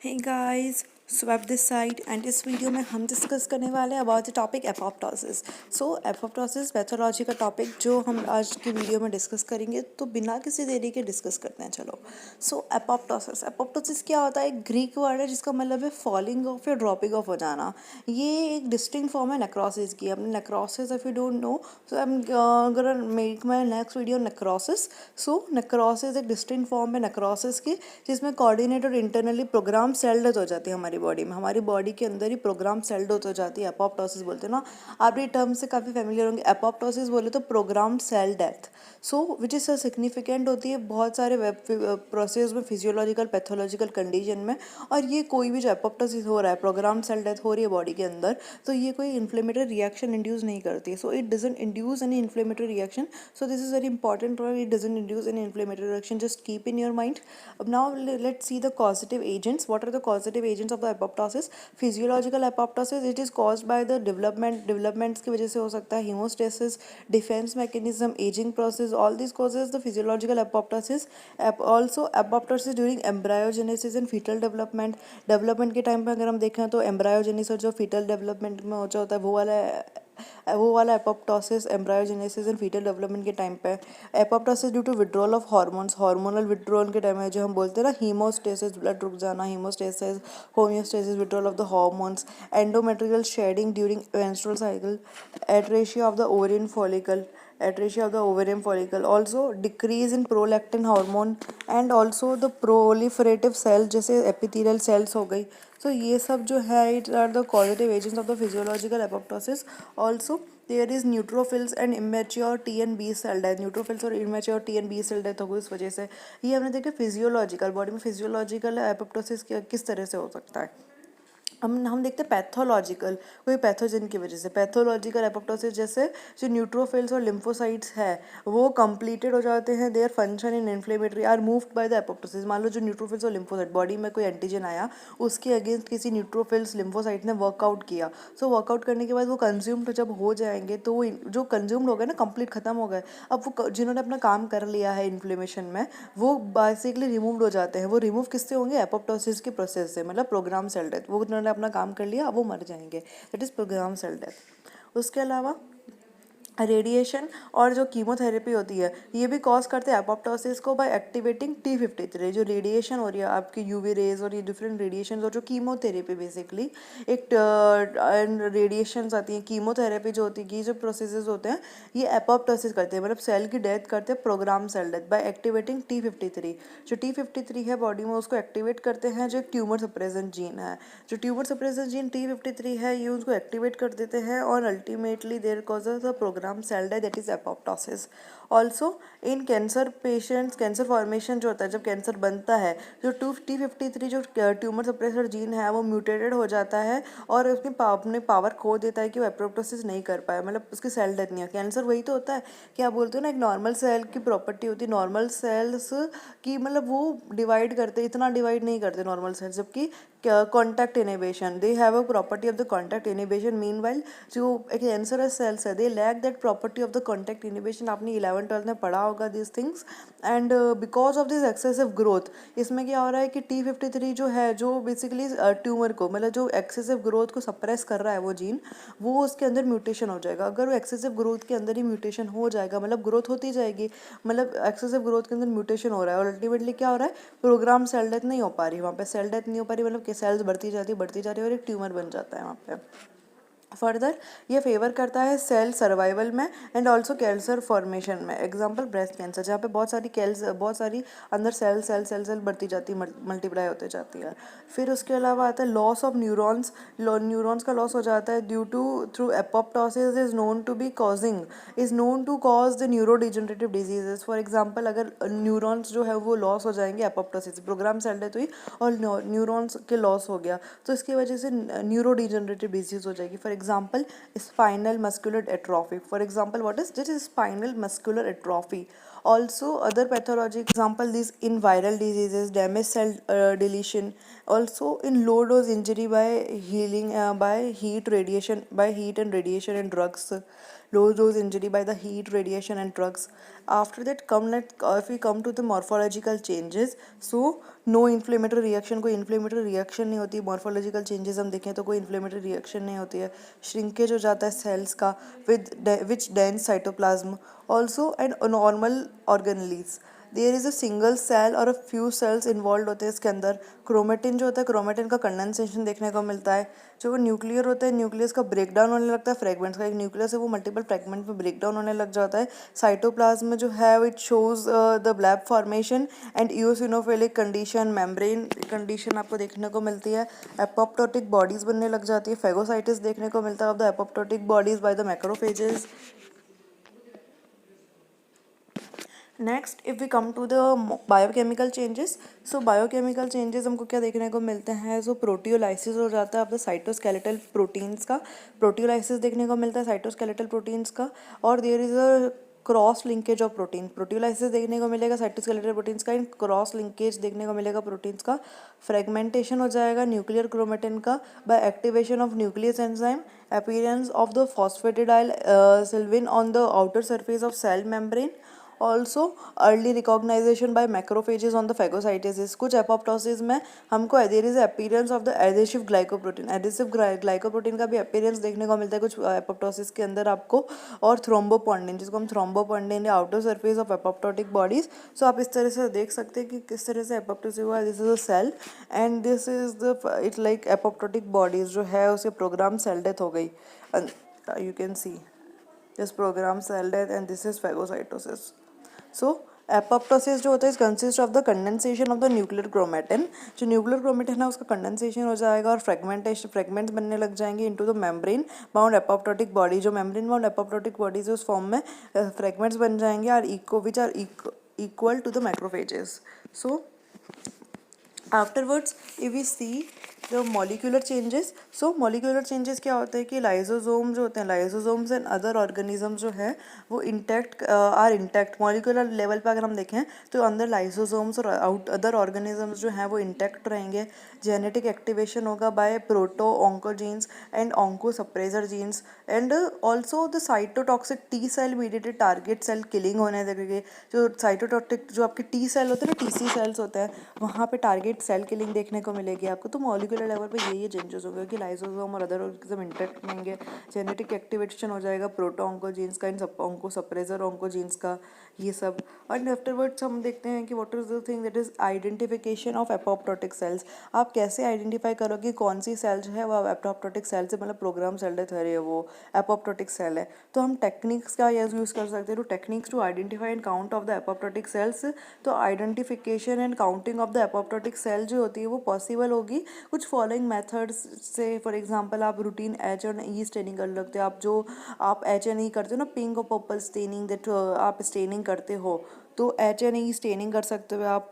Hey guys, swap this side and इस video में हम डिस्कस करने वाले हैं about the topic apoptosis. So apoptosis pathology का टॉपिक जो हम आज की वीडियो में डिस्कस करेंगे, तो बिना किसी देरी के डिस्कस करते हैं। चलो, सो एपोप्टोसिस क्या होता है? एक ग्रीक वर्ड है जिसका मतलब है फॉलिंग ऑफ या ड्रॉपिंग ऑफ हो जाना। ये एक डिस्टिंक्ट फॉर्म है नेक्रोसिस की। अपने necrosis, if you don't know, so I am gonna make my next video necrosis. So necrosis एक डिस्टिंक्ट फॉर्म है नेक्रोसिस की, जिसमें कोऑर्डिनेट और इंटरनली प्रोग्राम सेल डेथ हो जाती है हमारी बॉडी में। हमारी बॉडी के अंदर ही प्रोग्राम सेल डेथ हो जाती है। एपोप्टोसिस बोलते हैं ना, आप ये टर्म से काफ़ी फेमिलियर होंगे। एपोप्टोसिस बोले तो program cell death, so which is significant होती है बहुत सारे वेब प्रोसेस में, फिजियोलॉजिकल पैथोलॉजिकल कंडीशन में। और ये कोई भी जो एपोप्टोसिस हो रहा है, प्रोग्राम सेल डेथ हो रही है बॉडी के अंदर, तो ये कोई इन्फ्लेमेटरी रिएक्शन इंड्यूस नहीं करती है। So it doesn't induce any inflammatory reaction. So this is very important point, it doesn't induce any inflammatory reaction, just keep in your mind. Now let's see the causative agents. What are the causative agents of the apoptosis? Physiological apoptosis, it is caused by the developments की वजह से हो सकता है. Hemostasis, defense mechanism, aging process, all these causes the physiological apoptosis. Also apoptosis during embryogenesis and fetal development के time पे अगर हम देखें तो embryogenesis और जो fetal development में हो जाता है वो वाला apoptosis embryogenesis and foetal development के टाइम पे. Apoptosis due to withdrawal of hormones, hormonal withdrawal के टाइम में जो हम बोलते हैं ना, हीमोस्टेसिस, ब्लड रुक जाना, haemostasis, homeostasis, withdrawal of the hormones. Endometrial shedding during menstrual cycle, atresia of the ovarian follicle, atresia of the ovarian follicle, also decrease in prolactin hormone and also the proliferative cell जैसे epithelial cells हो गई. So ये सब जो है, it are the causative agents of the physiological apoptosis. Also there is neutrophils and immature T and B cell death. neutrophils और immature T and B cell death हो गई इस वजह से. ये हमने देखा फिजियोलॉजिकल, बॉडी में फिजियोलॉजिकल एपोप्टोसिस किस तरह से हो सकता है. हम देखते हैं पैथोलॉजिकल, कोई पैथोजन की वजह से. पैथोलॉजिकल एपोप्टोसिस जैसे जो न्यूट्रोफिल्स और लिम्फोसाइट्स है वो कंप्लीटेड हो जाते हैं, their function in inflammatory are moved by the apoptosis. मान लो जो न्यूट्रोफिल्स और लिम्फोसाइट, बॉडी में कोई एंटीजन आया, उसके अगेंस्ट किसी न्यूट्रोफिल्स लिम्फोसाइट ने वर्कआउट किया. सो वर्कआउट करने के बाद वो कंज्यूम्ड जब हो जाएंगे, तो वो जो कंज्यूम्ड हो गए ना, कंप्लीट खत्म हो गए, अब वो जिन्होंने अपना काम कर लिया है इन्फ्लेमेशन में, वो बेसिकली रिमूव्ड हो जाते हैं. वो रिमूव किससे होंगे? एपोप्टोसिस के प्रोसेस से, मतलब प्रोग्राम सेल डेथ. वो उन्होंने अपना काम कर लिया, अब वो मर जाएंगे. That is program cell death. उसके अलावा रेडिएशन और जो कीमोथेरेपी होती है, ये भी कॉज करते हैं एपोप्टोसिस को बाय एक्टिवेटिंग T53. जो रेडिएशन हो रही है आपकी यूवी रेज और ये डिफरेंट रेडिएशन और जो कीमोथेरेपी बेसिकली एक रेडिएशंस आती हैं, कीमोथेरेपी जो होती है, जो प्रोसेसेस होते हैं, ये एपोप्टोसिस करते हैं, मतलब सेल की डेथ करते हैं, program cell death, by activating T53. जो T53 है बॉडी में, उसको एक्टिवेट करते हैं जो एक ट्यूमर सप्रेसेंट जीन है. जो ट्यूमर सप्रेसेंट जीन T53 है, ये उसको एक्टिवेट कर देते हैं और ultimately their causes the program cell death, that is apoptosis. Also in cancer patients, cancer formation जो होता है, जब कैंसर बनता है, जो T53 जो ट्यूमर सप्रेसर जीन है वो म्यूटेटेड हो जाता है और उसकी अपने पावर खो देता है कि वो एपोप्टोसिस नहीं कर पाए, मतलब उसकी सेल डेथ नहीं है. कैंसर वही तो होता है कि आप बोलते हो ना, एक नॉर्मल सेल की प्रॉपर्टी होती है, नॉर्मल सेल्स की मतलब वो डिवाइड करते, इतना डिवाइड नहीं करते नॉर्मल सेल्स, जबकि contact inhibition, they have a property of the contact inhibition. Meanwhile जो कैंसरस सेल्स है, they lack that property of the contact inhibition. आपने 11th-12th में पढ़ा होगा this things. And because of this excessive growth, इसमें क्या हो रहा है कि T53 जो है, जो बेसिकली ट्यूमर को, मतलब जो एक्सेसिव ग्रोथ को सप्रेस कर रहा है वो जीन, वो उसके अंदर म्यूटेशन हो जाएगा. अगर वो एक्सेसिव ग्रोथ के अंदर ही म्यूटेशन हो जाएगा, मतलब ग्रोथ होती जाएगी, मतलब एक्सेसिव ग्रोथ के अंदर म्यूटेशन हो रहा है, और अल्टीमेटली क्या हो रहा है, प्रोग्राम सेल डेथ नहीं हो पा रही वहाँ पे. सेल डेथ नहीं हो पा रही, मतलब कि सेल्स बढ़ती जाती है और एक ट्यूमर बन जाता है वहाँ पे. फर्दर ये फेवर करता है सेल सर्वाइवल में एंड ऑल्सो कैंसर फॉर्मेशन में. एग्जाम्पल ब्रेस्ट कैंसर, जहाँ पे बहुत सारी अंदर सेल बढ़ती जाती है, मल्टीप्लाई होते जाती है. फिर उसके अलावा आता है लॉस ऑफ न्यूरॉन्स. न्यूरॉन्स का लॉस हो जाता है due to through apoptosis is known to cause the neuro degenerative diseases. For example अगर न्यूरॉन्स जो है वो लॉस हो जाएंगे एपोप्टोसिस, प्रोग्राम सेल डेथ हुई और न्यूरॉन्स के लॉस हो गया, तो इसकी वजह से न्यूरो डिजनरेटिव डिजीज हो जाएगी. For example spinal muscular atrophy. For example, what is this? Is spinal muscular atrophy. Also other pathology example, these in viral diseases, damage cell deletion, Also in low dose injury by healing by heat and radiation and drugs. Low dose injury by the heat, radiation and drugs. After that if we come to the morphological changes, so no inflammatory reaction, कोई inflammatory reaction नहीं होती. Morphological changes हम देखें तो कोई inflammatory reaction नहीं होती है. श्रिंकेज हो जाता है सेल्स का with which dense cytoplasm also and normal organelles. There is a single cell और अ फ्यू सेल्स इन्वॉल्व होते हैं इसके अंदर. क्रोमेटिन जो होता है, क्रोमेटिन का कंडेंसेशन देखने को मिलता है. जो वो न्यूक्लियर होता है, न्यूक्लियस का ब्रेक डाउन होने लगता है फ्रेगमेंट्स का. एक न्यूक्लियस है वो मल्टीपल फ्रेगमेंट में ब्रेक डाउन होने लग जाता है. साइटोप्लाज्म में जो है it shows the bleb formation and eosinophilic condition, membrane condition आपको देखने को मिलती है. एपोप्टोटिक बॉडीज बनने लग जाती है. फेगोसाइटिस देखने को मिलता है of the apoptotic bodies by the macrophages. Next if we come to the biochemical changes, so biochemical changes हमको क्या देखने को मिलते हैं. सो प्रोटियोलाइसिस हो जाता है अब द साइटोस्केलेटल प्रोटीन्स का. प्रोटियोलाइसिस देखने को मिलता है साइटोस्केलेटल प्रोटीन्स का. और there is a cross linkage of protein. Proteolysis देखने को मिलेगा साइटोस्केलेटल प्रोटीन्स का. एंड क्रॉस लिंकेज देखने को मिलेगा प्रोटीन्स का. फ्रेगमेंटेशन हो जाएगा न्यूक्लियर क्रोमेटिन का by activation of nucleus enzyme. appearance of the phosphatidyl sylvine on the outer surface of cell membrane. Also early recognisation by macrophages on the phagocytosis. कुछ apoptosis में हमको there is appearance of the adhesive glycoprotein. Adhesive glycoprotein का भी appearance देखने को मिलता है कुछ एपोप्टोसिस के अंदर आपको. और थ्रोम्बोपोंडिन, जिसको हम थ्रोम्बोपोंडिन या outer surface of apoptotic bodies. So आप इस तरह से देख सकते हैं कि किस तरह से एपोप्टोसिस हुआ. This is a cell and this is the it like apoptotic bodies जो है उसके प्रोग्राम सेल डेथ हो गई. You can see this program cell death and this is phagocytosis. So apoptosis जो होता है consist of the condensation of the nuclear chromatin. जो nuclear chromatin है उसका कंडेंसेशन हो जाएगा और फ्रेगमेंट्स बनने लग जाएंगे into the membrane bound apoptotic body. जो मेम्ब्रेन बाउंड एपोप्टोटिक बॉडीज उस फॉर्म में फ्रेगमेंट्स बन जाएंगे और which are equal to the macrophages. So afterwards if we see the molecular changes. So molecular changes क्या होता है कि लाइसोसोम जो होते हैं, लाइसोसोम्स एंड अदर ऑर्गेनिज्म जो है वो आर इंटैक्ट. मॉलिक्यूलर लेवल पर अगर हम देखें तो अंदर लाइसोसोम्स और अदर ऑर्गेनिजम्स जो हैं वो इंटैक्ट रहेंगे. जेनेटिक एक्टिवेशन होगा by proto oncogenes and onco suppressor genes. And also the cytotoxic T cell mediated target cell killing होने लगेगी. जो साइटोटॉक्सिक जो आपके टी सेल होते हैं ना, टीसी सेल्स होते हैं, वहाँ पे टारगेट सेल किलिंग देखने को मिलेगी आपको. तो मॉलिक्यूलर लेवल पे ये चेंजेस होंगे कि लाइसोसोम और अदर ऑर्गेनिज्म इंटैक्ट रहेंगे. जेनेटिक एक्टिवेशन हो जाएगा प्रोटो ऑन्कोजीन्स का एंड ऑन्को सप्रेसर ऑन्कोजीन्स का, ये सब. एंड आफ्टरवर्ड्स हम देखते हैं कि what is the thing that is identification of apoptotic cells. आप कैसे आइडेंटिफाई करोगे कौन सी सेल जो है वो एपोप्टोटिक सेल से, मतलब प्रोग्राम सेल डेथ है वो एपोप्टोटिक सेल है. तो हम टेक्निक्स का यूज़ कर सकते हैं. तो techniques to identify and count of the apoptotic cells. तो identification and counting of the apoptotic cell जो होती है वो पॉसिबल होगी कुछ फॉलोइंग मेथड्स से. फॉर एग्जांपल आप रूटीन एच और ई स्टेनिंग कर सकते हो. आप एच एन ई करते हो ना, पिंक और पर्पल स्टेनिंग, दैट आप स्टेनिंग करते हो तो एच एन ई स्टेनिंग कर सकते हो आप.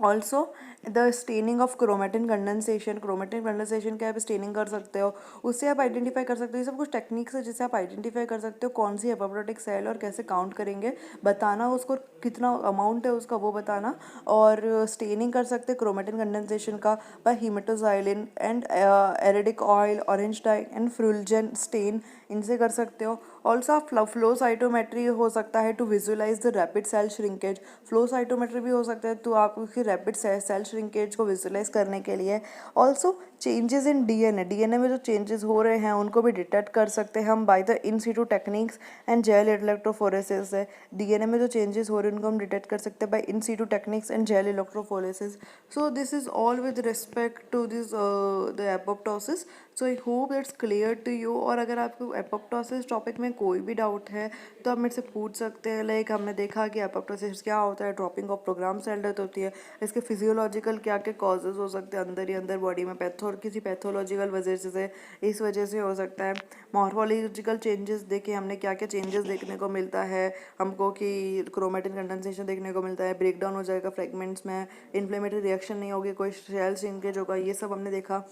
Also the staining of chromatin condensation क्या आप स्टेनिंग कर सकते हो, उससे आप आइडेंटिफाई कर सकते हो. ये सब कुछ टेक्निक्स है जिससे आप आइडेंटिफाई कर सकते हो कौन सी एपोप्टोटिक सेल और कैसे काउंट करेंगे, बताना उसको कितना अमाउंट है उसका वो बताना. और स्टेनिंग कर सकते हैं क्रोमेटिन कंडेंसेशन का बाय हीमेटोजाइलिन एंड एरिडिक ऑयल, orange dye and Feulgen stain, इनसे कर सकते हो. ऑल्सो आप फ्लो साइटोमेट्री हो सकता है to visualise the rapid cell shrinkage. Flow cytometry भी हो सकता है तो आप उसकी रैपिड सेल श्रिंकेज को विजुअलाइज करने के लिए. ऑल्सो चेंजेस इन डीएनए में जो चेंजेस हो रहे हैं उनको भी डिटेक्ट कर सकते हैं हम by the in situ techniques and gel electrophoresis है. डीएनए में जो चेंजेस हो रहे हैं उनको हम डिटेक्ट कर सकते हैं by in situ techniques and gel electrophoresis. So this is all with respect to this the apoptosis. So I hope that's clear to you. और अगर आपको एपोप्टोसिस टॉपिक में कोई भी डाउट है तो आप मेरे से पूछ सकते हैं. लाइक हमने देखा कि एपोप्टोसिस क्या होता है, dropping of program cell death होती है, इसके फिजियोलॉजिकल क्या क्या कॉजेज हो सकते हैं अंदर ही अंदर बॉडी में, किसी पैथोलॉजिकल वजह से, इस वजह से हो सकता है. मॉर्फोलॉजिकल चेंजेस देखे हमने क्या क्या चेंजेस देखने को मिलता है हमको कि क्रोमेटिन कंडेंसेशन देखने को मिलता है, ब्रेक डाउन हो जाएगा फ्रेगमेंट्स में, इन्फ्लेमेटरी रिएक्शन नहीं होगी, कोई सेल श्रिंकेज होगा, ये सब हमने देखा.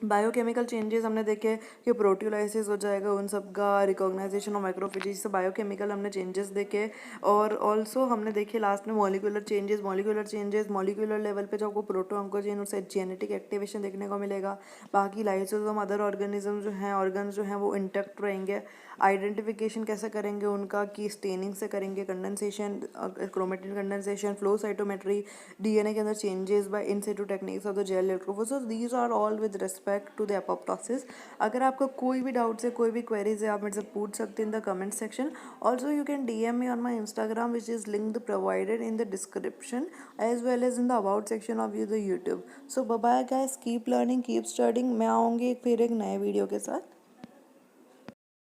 बायोकेमिकल चेंजेस हमने देखे कि प्रोटियोलाइसिस हो जाएगा, उन सब का रिकॉग्नाइजेशन ऑफ माइक्रोफिजिक्स से बायोकेमिकल हमने चेंजेस देखे। और ऑल्सो हमने देखे लास्ट में मॉलिक्यूलर लेवल पे जो आपको प्रोटो ऑन्कोजीन और जेनेटिक एक्टिवेशन देखने को मिलेगा। बाकी लाइसोसोम अदर ऑर्गेनिज्म जो हैं ऑर्गन्स जो हैं वो इंटैक्ट रहेंगे। आइडेंटिफिकेशन कैसे करेंगे उनका कि स्टेनिंग से करेंगे, condensation, chromatin condensation, flow cytometry, DNA के अंदर changes by in situ techniques of the gel electrophoresis. These are all with respect to the apoptosis. अगर आपका कोई भी डाउट्स है, कोई भी क्वेरीज है, आप मेरे से पूछ सकते हैं in the comment section. Also you can DM me on my Instagram which is linked provided in the description as well as in the about section of the YouTube. So bye bye guys, keep learning, keep studying. मैं आऊँगी फिर एक नए video के साथ।